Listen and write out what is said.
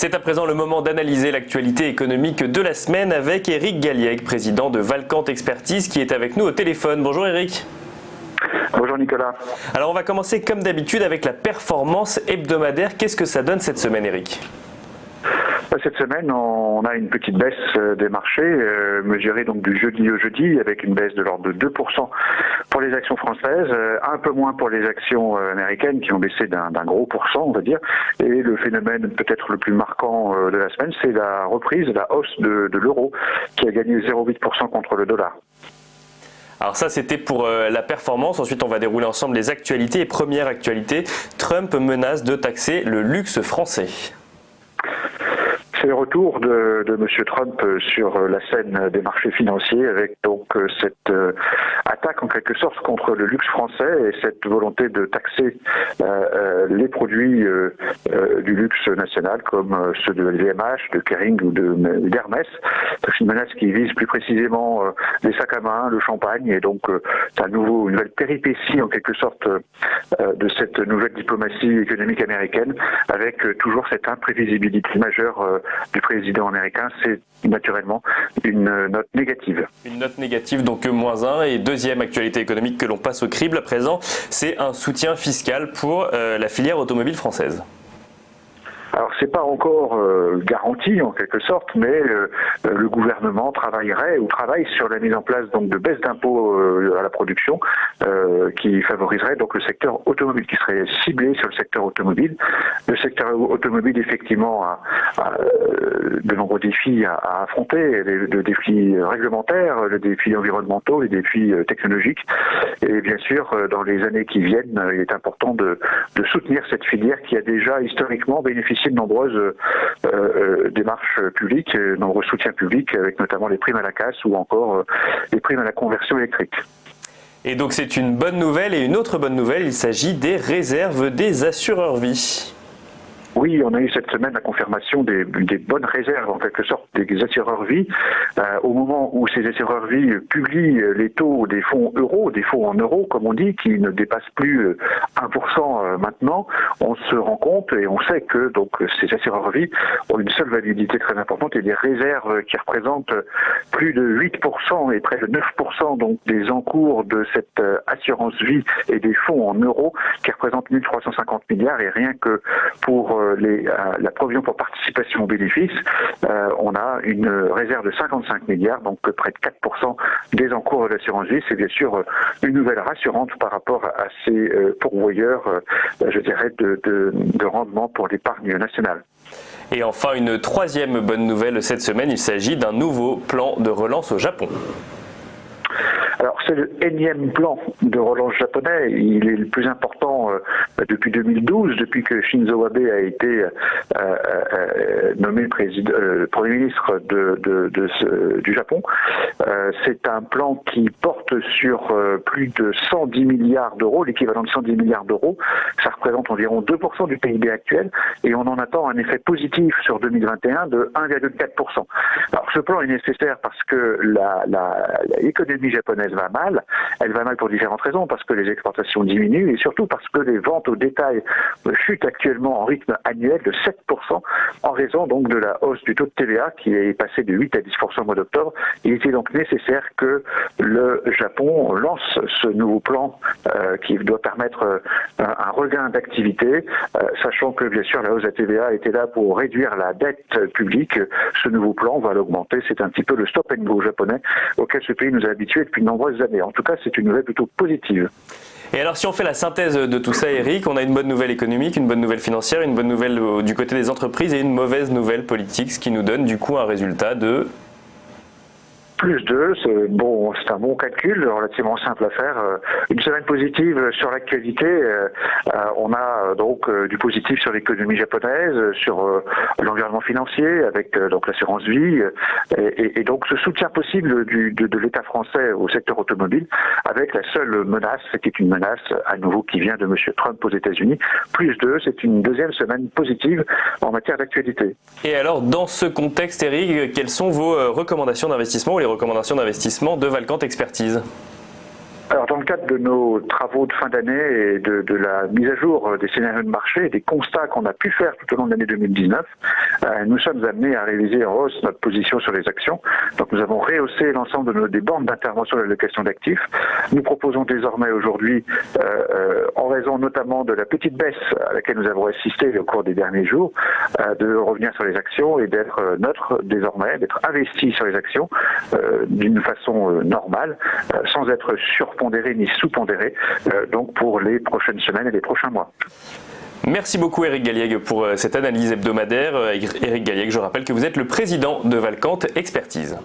C'est à présent le moment d'analyser l'actualité économique de la semaine avec Éric Galliègue, président de Valcante Expertise, qui est avec nous au téléphone. Bonjour Éric. Bonjour Nicolas. Alors on va commencer comme d'habitude avec la performance hebdomadaire. Qu'est-ce que ça donne cette semaine, Éric ? Cette semaine, on a une petite baisse des marchés, mesurée donc du jeudi au jeudi, avec une baisse de l'ordre de 2% pour les actions françaises, un peu moins pour les actions américaines qui ont baissé d'un gros pourcent, on va dire. Et le phénomène peut-être le plus marquant de la semaine, c'est la reprise, la hausse de l'euro, qui a gagné 0,8% contre le dollar. Alors ça, c'était pour la performance. Ensuite, on va dérouler ensemble les actualités. Et première actualité, Trump menace de taxer le luxe français. C'est le retour de M. Trump sur la scène des marchés financiers avec donc cette attaque en quelque sorte contre le luxe français et cette volonté de taxer les produits du luxe national comme ceux de LVMH, de Kering ou d'Hermès. C'est une menace qui vise plus précisément les sacs à main, le champagne et donc c'est une nouvelle péripétie en quelque sorte de cette nouvelle diplomatie économique américaine avec toujours cette imprévisibilité majeure du président américain, c'est naturellement une note négative. Une note négative, donc -1. Et deuxième actualité économique que l'on passe au crible à présent, c'est un soutien fiscal pour la filière automobile française. Alors c'est pas encore garanti en quelque sorte, mais le gouvernement travaille sur la mise en place donc de baisse d'impôts à la production qui favoriserait donc le secteur automobile, qui serait ciblé sur le secteur automobile. Le secteur automobile effectivement a de nombreux défis à affronter, le défis réglementaires, les défis environnementaux, les défis technologiques. Et bien sûr, dans les années qui viennent, il est important de soutenir cette filière qui a déjà historiquement bénéficié de nombreuses démarches publiques, nombreux soutiens publics, avec notamment les primes à la casse ou encore les primes à la conversion électrique. Et donc c'est une bonne nouvelle. Et une autre bonne nouvelle, il s'agit des réserves des assureurs vie. Oui, on a eu cette semaine la confirmation des bonnes réserves, en quelque sorte, des assureurs vie. Au moment où ces assureurs vie publient les taux des fonds euros, des fonds en euros, comme on dit, qui ne dépassent plus 1% maintenant, on se rend compte et on sait que donc ces assureurs vie ont une seule validité très importante et des réserves qui représentent plus de 8% et près de 9% donc des encours de cette assurance vie et des fonds en euros qui représentent 1350 milliards et rien que pour la provision pour participation aux bénéfices, on a une réserve de 55 milliards, donc près de 4% des encours de l'assurance vie. C'est bien sûr une nouvelle rassurante par rapport à ces pourvoyeurs, je dirais, de rendement pour l'épargne nationale. Et enfin, une troisième bonne nouvelle cette semaine, il s'agit d'un nouveau plan de relance au Japon. Alors c'est le énième plan de relance japonais, il est le plus important depuis 2012, depuis que Shinzo Abe a été nommé Premier ministre du Japon. C'est un plan qui porte sur plus de 110 milliards d'euros, l'équivalent de 110 milliards d'euros. Ça représente environ 2% du PIB actuel et on en attend un effet positif sur 2021 de 1,4%. Alors ce plan est nécessaire parce que l'économie japonaise va mal. Elle va mal pour différentes raisons, parce que les exportations diminuent et surtout parce que les ventes au détail chutent actuellement en rythme annuel de 7% en raison donc de la hausse du taux de TVA qui est passé de 8 à 10% au mois d'octobre. Il était donc nécessaire que le Japon lance ce nouveau plan qui doit permettre un regain d'activité, sachant que bien sûr la hausse de la TVA était là pour réduire la dette publique. Ce nouveau plan va l'augmenter. C'est un petit peu le stop and go japonais auquel ce pays nous a habitués depuis de nombreuses années. En tout cas, c'est une nouvelle plutôt positive. Et alors, si on fait la synthèse de tout ça, Éric, on a une bonne nouvelle économique, une bonne nouvelle financière, une bonne nouvelle du côté des entreprises et une mauvaise nouvelle politique, ce qui nous donne du coup un résultat de... Plus 2, c'est un bon calcul, relativement simple à faire. Une semaine positive sur l'actualité. On a donc du positif sur l'économie japonaise, sur l'environnement financier, avec donc l'assurance vie, et donc ce soutien possible de l'État français au secteur automobile, avec la seule menace, qui est une menace à nouveau qui vient de M. Trump aux États-Unis. Plus 2, c'est une deuxième semaine positive en matière d'actualité. Et alors, dans ce contexte, Éric, quelles sont vos recommandations d'investissement ou les recommandations d'investissement de Valcante Expertise ? Alors, dans le cadre de nos travaux de fin d'année et de la mise à jour des scénarios de marché et des constats qu'on a pu faire tout au long de l'année 2019, nous sommes amenés à réviser en hausse notre position sur les actions. Donc, nous avons rehaussé l'ensemble des bornes d'intervention de l'allocation d'actifs. Nous proposons désormais aujourd'hui, en raison notamment de la petite baisse à laquelle nous avons assisté au cours des derniers jours, de revenir sur les actions et d'être neutre désormais, d'être investi sur les actions d'une façon normale, sans être surpondéré ni sous-pondéré, donc pour les prochaines semaines et les prochains mois. Merci beaucoup Éric Galliègue pour cette analyse hebdomadaire. Éric Galliègue, je rappelle que vous êtes le président de Valcante Expertise.